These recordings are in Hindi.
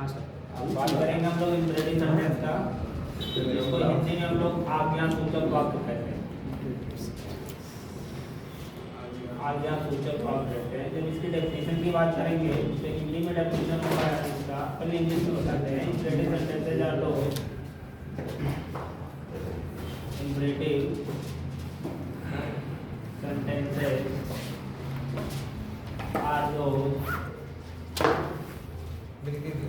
हाँ सर। अब बात करेंगे हम लोग इंप्रेटिव सेंटेंस का, जिसको हिंदी में हम लोग आज्ञासूचक वाक्य कहते हैं। आज्ञासूचक वाक्य कहते हैं। जब इसकी डेफिनेशन की बात करेंगे तो हिंदी में डेफिनेशन होता है इसका, पहले इंग्लिश में बताते हैं। Imperative sentences are those, imperative sentences are those which give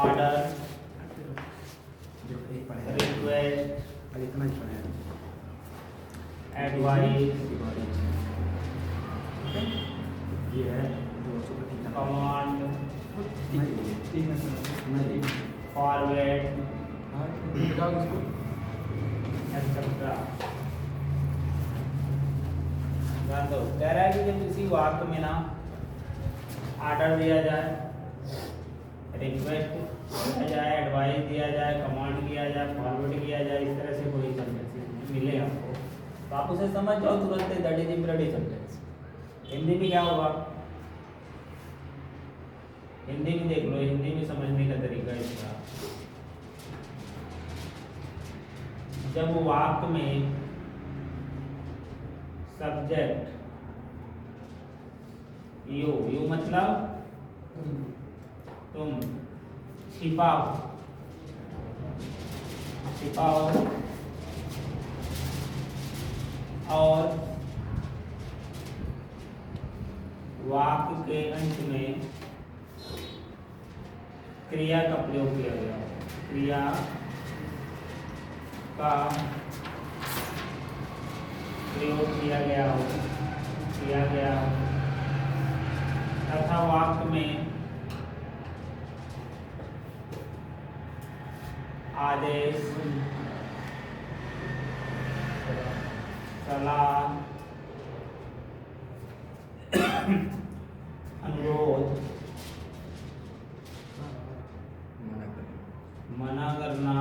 order, request, advice, command, forward, etc. तो कह रहा है कि जब किसी वाक्य में ना आर्डर दिया जाए, रिक्वेस्ट दिया जाए, एडवाइस दिया जाए, कमांड किया जाए, फॉरवर्ड किया जाए, इस तरह से कोई सेंटेंस मिले आपको तो आप उसे समझ जाओ तुरंत, दैट इज इंप्रेटिव सेंटेंस। हिंदी में क्या होगा, हिंदी में देख लो, हिंदी में समझने का तरीका इसका, जब वाक्य में सब्जेक्ट यू मतलब तुम, छिपाओ और वाक्य के अंत में क्रिया का प्रयोग किया गया, क्रिया का प्रयोग किया गया हो तथा वाक्य में आदेश, सलाह, अनुरोध, मना करना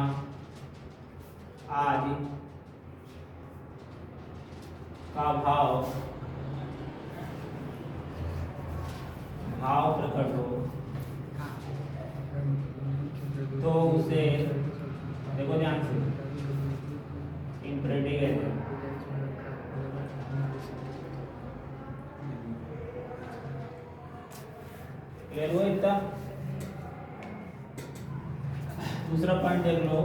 आदि का भाव प्रकट हो तो उसे देखो ध्यान से इंप्रेटिव कहते हैं। क्लियर हुआ इतना? दूसरा पॉइंट देख लो,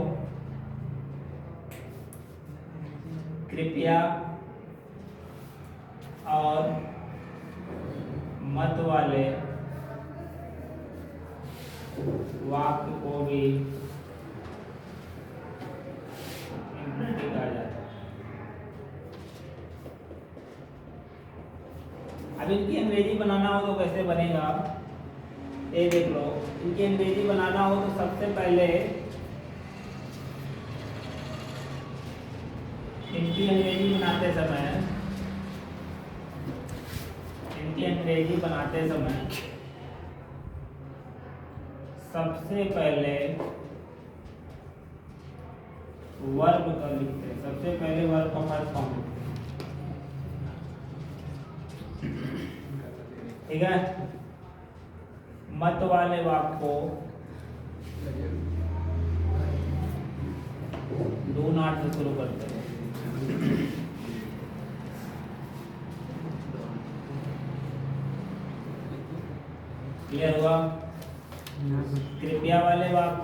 कृपया और मत वाले वाक्य को भी इंप्रेटिव कहा जाता है। अब इनकी अंग्रेजी बनाना हो तो कैसे बनेगा, ये देख लो। इनकी अंग्रेजी बनाना हो तो सबसे पहले इनकी अंग्रेजी बनाते समय सबसे पहले वर्ब का लिखते हैं, सबसे पहले वर्ब का फर्स्ट फॉर्म लिखते हैं, ठीक है। मत वाले वाक्य को डू नॉट से शुरू करते हैं। क्लियर हुआ? कृपया वाले वाक्य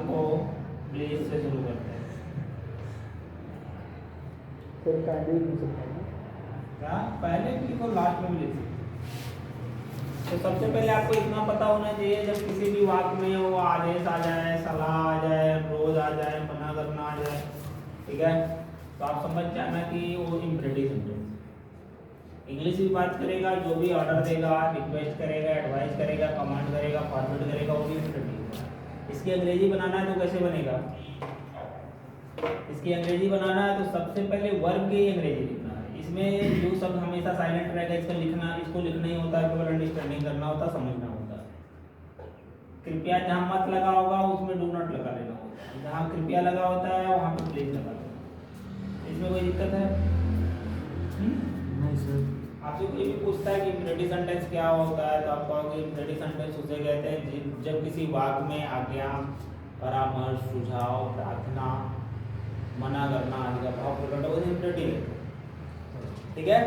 को प्लीज से शुरू करते हैं। क्या पहले भी लिखो, लास्ट में भी लिख सकते। तो सबसे पहले आपको इतना पता होना चाहिए, जब किसी भी वाक्य में वो आदेश आ जाए, सलाह आ जाए, अनुरोध आ जाए, मना करना आ जाए, ठीक है, तो आप समझ जाना कि वो इंप्रेटिव सेंटेंस। इंग्लिश भी बात करेगा, जो भी ऑर्डर देगा, रिक्वेस्ट करेगा, एडवाइस करेगा, कमांड करेगा, फॉरवर्ड करेगा, वो भी इंप्रेटिव। इसकी अंग्रेजी बनाना है तो कैसे बनेगा, इसकी अंग्रेजी बनाना है तो सबसे पहले वर्ब की अंग्रेजी लिखना है। इसमें जो शब्द हमेशा साइलेंट रहेगा, इसको लिखना ही होता है, केवल अंडरस्टैंडिंग करना होता है, समझना होता है। कृपया जहाँ मत लगा होगा उसमें डू नॉट लगा लेना होता है, जहाँ कृपया लगा होता है वहाँ पे प्लीज लगा लेना। इसमें आपसे कोई भी पूछता है कि इम्परेटिव सेंटेंस क्या होता है, तो आप कहोगे इम्परेटिव सेंटेंस उसे कहते हैं जब किसी वाक्य में आज्ञा, परामर्श, सुझाव, प्रार्थना, मना करना आदि का भाव प्रकट हो, इम्परेटिव है। ठीक है,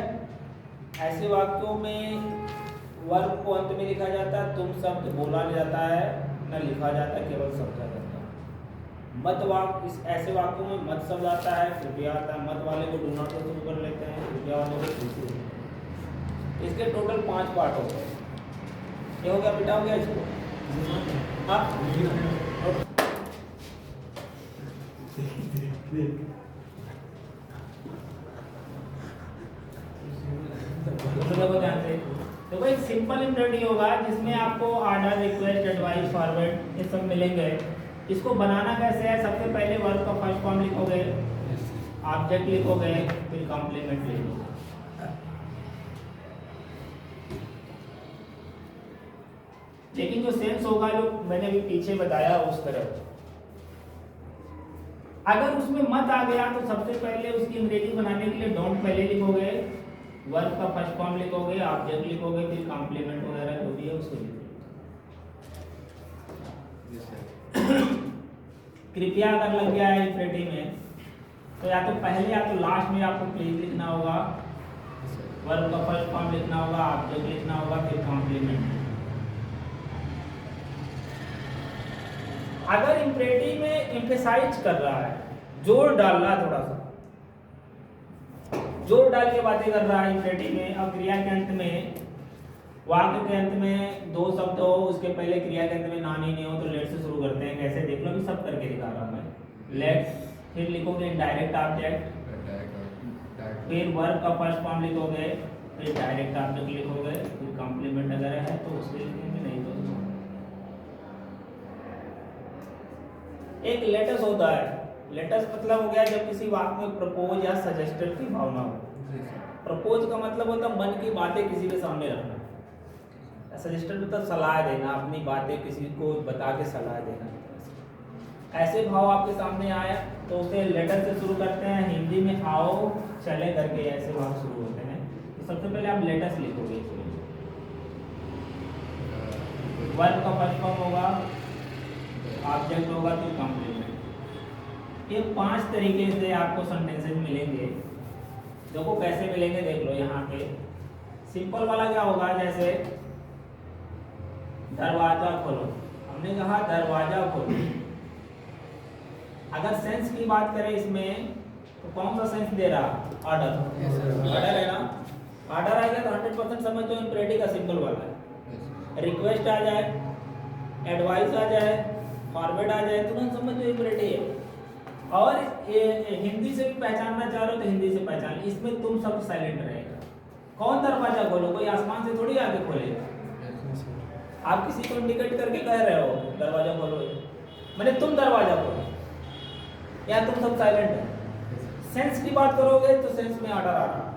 ऐसे वाक्यों में वर्ब को अंत में लिखा जाता है, तुम शब्द बोला नहीं जाता है, न लिखा जाता है, केवल समझा जाता है। मत वाक्य, इस ऐसे वाक्यों में मत शब्द आता है, कृपया आता है। मत वाले को डू नॉट से शुरू कर लेते हैं, कृपया वाले को शुरू करते हैं। इसके टोटल 5 पार्ट होते हैं। ये हो गया, बेटा हो गया इसको। हाँ, देखो ध्यान से। देखो एक सिंपल इम्परेटिव होगा जिसमें आपको ऑर्डर, रिक्वेस्ट, एडवाइस, फॉरवर्ड ये सब मिलेंगे। इसको बनाना कैसे है? सबसे पहले वर्ब का फर्स्ट फॉर्म लिखोगे, ऑब्जेक्ट लिखोगे, फिर कॉम्प्लीमेंट लिखोगे। लेकिन जो सेंस होगा जो मैंने अभी पीछे बताया उस तरह, अगर उसमें मत आ गया तो सबसे पहले उसकी अंग्रेजी बनाने के लिए डोंट पहले लिखोगे, वर्ब का फर्स्ट फॉर्म लिखोगे, ऑब्जेक्ट लिखोगे, फिर कॉम्प्लीमेंट वगैरह जो भी है उसको लिखोगे। कृपया अगर लग गया है इम्परेटिव में तो या तो पहले या तो लास्ट में आपको प्लीज लिखना होगा, वर्ब का फर्स्ट फॉर्म लिखना होगा, ऑब्जेक्ट लिखना होगा, फिर कॉम्प्लीमेंट। अगर इम्परेटिव में एम्फेसाइज कर रहा है, जोर डाल रहा है, थोड़ा सा जोर डाल के बातें कर रहा है इम्परेटिव में, अब क्रिया के अंत में, वाक्य के अंत में 2 शब्द हो, उसके पहले क्रिया के अंत में नाम ही नहीं हो तो लेट से शुरू करते हैं। कैसे देख लो, भी सब करके दिखा रहा मैं। लेट, फिर लिखोगे डायरेक्ट ऑब्जेक्ट, फिर वर्ब का फर्स्ट फॉर्म लिखोगे, फिर डायरेक्ट ऑब्जेक्ट लिखोगे, फिर कॉम्प्लीमेंट अगर है तो उसके लिखेंगे, नहीं तो एक लेटस होता है। लेटस मतलब हो गया जब किसी वाक्य में प्रपोज या सजेस्टेड की भावना हो। प्रपोज का मतलब होता है मन की बातें किसी के सामने रखना, सजेस्टेड मतलब सलाह देना, अपनी बातें किसी को बता के सलाह देना। ऐसे भाव आपके सामने आए तो उसे लेटर से शुरू करते हैं। हिंदी में आओ चले करके ऐसे भाव शुरू होते हैं। तो सबसे पहले आप लेटर्स लिखोगे, वर्ब का फर्स्ट फॉर्म होगा, ऑब्जेक्ट होगा, फिर कॉम्प्लीमेंट। ये 5 तरीके से आपको सेंटेंसेस मिलेंगे। देखो कैसे मिलेंगे, देख लो यहाँ पे। सिंपल वाला क्या होगा, जैसे दरवाजा खोलो, हमने कहा दरवाजा खोलो। अगर सेंस की बात करें इसमें तो कौन सा सेंस दे रहा? ऑर्डर। ऑर्डर है ना, ऑर्डर आएगा तो 100% समझ जो इम्परेटिव का सिंपल वाला है। रिक्वेस्ट आ जाए, एडवाइस आ जाए, फॉरवर्ड आ जाए, तुरंत समझ जो इम्परेटिव है। और ये हिंदी से भी पहचानना चाह रहे हो तो हिंदी से पहचान, इसमें तुम सब साइलेंट रहेगा। कौन दरवाजा खोलो? कोई आसमान से थोड़ी आके खोलेगा। आप किसी को इंडिकेट करके कह रहे हो दरवाजा खोलो, मैंने तुम दरवाजा खोलो, या तुम सब साइलेंट है। सेंस की बात करोगे तो सेंस में ऑर्डर आ रहा।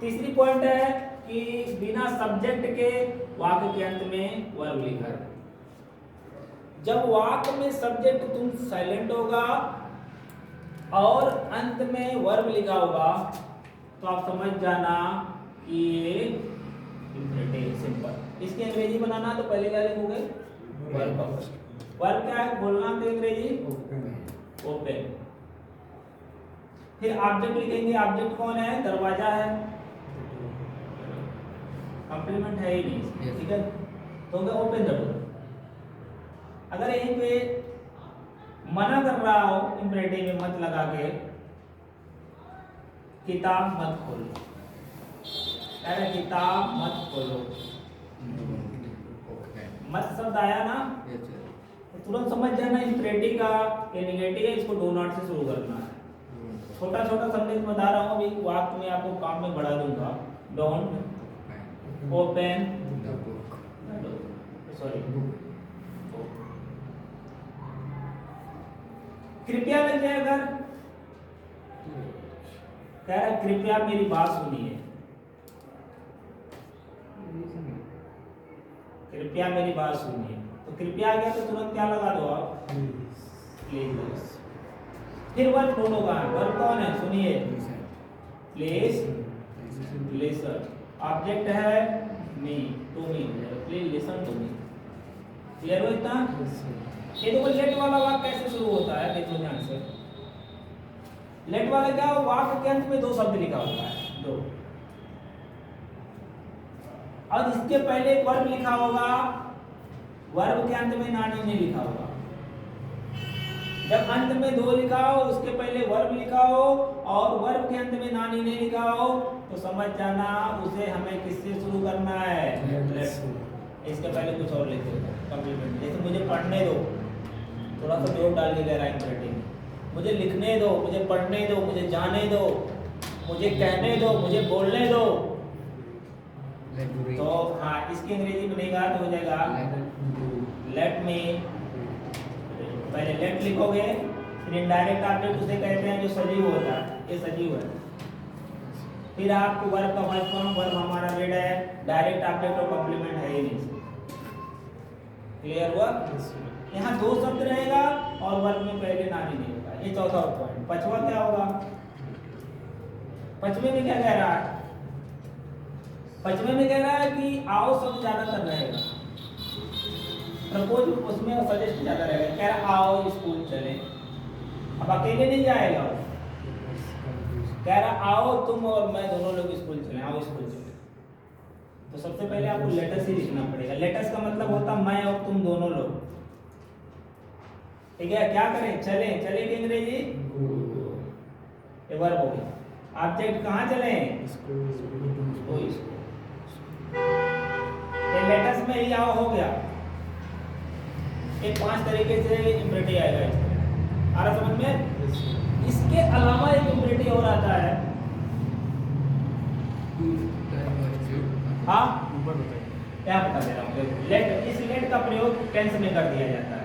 तीसरी पॉइंट है कि बिना सब्जेक्ट के वाक्य के अंत में वर्ब लिखा है। जब वाक्य में सब्जेक्ट तुम साइलेंट होगा और अंत में वर्ब लिखा होगा तो आप समझ जाना कि ये इम्परेटिव सिंपल। इसकी अंग्रेजी बनाना तो पहले क्या लिखोगे? वर्ब। वर्ब क्या है? बोलना तो अंग्रेजी ओपन। फिर ऑब्जेक्ट लिखेंगे, ऑब्जेक्ट कौन है? दरवाजा है, कॉम्प्लीमेंट है ही नहीं, ठीक है, तो ओपन द डोर। अगर यहीं पे मना कर रहा हो इम्परेटिव में मत लगा के, किताब मत खोलो, अरे किताब मत खोलो, मत शब्द आया ना तो तुरंत समझ जाना इम्परेटिव का ये नेगेटिव है, इसको डू नॉट से शुरू करना है। छोटा छोटा सेंटेंस बता रहा हूँ, अभी वाक्य में आपको काम में बढ़ा दूंगा। डोंट ओपन, सॉरी, कृपया लग जाए अगर, कह रहा है कृपया मेरी बात सुनिए, कृपया मेरी बात सुनिए, तो कृपया आ गया तो तुरंत क्या लगा दो आप? प्लीज। फिर वर्ब दोनों का है, वर्ब कौन है? सुनिए, प्लीज लिसन। ऑब्जेक्ट है मी, टू मी हो जाएगा, please listen to me. Clear हो इतना? ये देखो लेट वाला वाक्य कैसे शुरू होता है, देखो ध्यान से। लेट वाला क्या, वाक्य के अंत में दो शब्द लिखा होता है, दो, और इसके पहले एक वर्ब लिखा होगा, वर्ब के अंत में नानी ने लिखा होगा। जब अंत में दो लिखा हो, उसके पहले वर्ब लिखा हो और वर्ब के अंत में नानी ने लिखा हो, तो समझ जाना उसे हमें किससे शुरू करना है, लेट। इसके पहले कुछ और लिख दो कॉम्प्लीमेंट, जैसे मुझे पढ़ने दो, थोड़ा सा जोर डाल के कह रहा है इंपरेटिव, मुझे लिखने दो, मुझे पढ़ने दो, मुझे जाने दो, मुझे कहने दो, मुझे बोलने दो। तो हाँ, इसकी अंग्रेजी में नहीं कहा तो हो जाएगा लेट मी। पहले लेट लिखोगे, फिर इनडायरेक्ट ऑब्जेक्ट उसे कहते हैं जो सजीव होता है, ये सजीव है। फिर आपको वर्ब का फर्स्ट फॉर्म, वर्ब हमारा रेड है, डायरेक्ट ऑब्जेक्ट और कॉम्प्लीमेंट है ही नहीं। क्लियर हुआ? यहाँ दो शब्द रहेगा और वर्ब में पहले नानी नहीं होगा। ये चौथा पॉइंट। पांचवा क्या होगा? पांचवे में क्या कह रहा है? पांचवे में कह रहा है कि आओ शब्द ज्यादातर रहेगा, प्रपोज उसमें सजेस्ट ज्यादा रहेगा। कह रहा आओ स्कूल चले, अब अकेले नहीं जाएगा वो, कह रहा आओ तुम और मैं दोनों लोग स्कूल चले, आओ स्कूल चले। तो सबसे पहले आपको लेटस ही लिखना पड़ेगा। लेटस का मतलब होता मैं और तुम दोनों लोग, ठीक है? क्या करें? चले, चले की अंग्रेजी वर्ब हो गई। ऑब्जेक्ट कहाँ चले? स्कूल। लेटस में ही आओ हो गया। एक 5 तरीके से इम्परेटिव आएगा, आ रहा समझ में? इसके अलावा एक इम्परेटिव और आता है, हाँ क्या बता दे रहा हूँ। लेट, इस लेट का प्रयोग टेंस में कर दिया जाता है।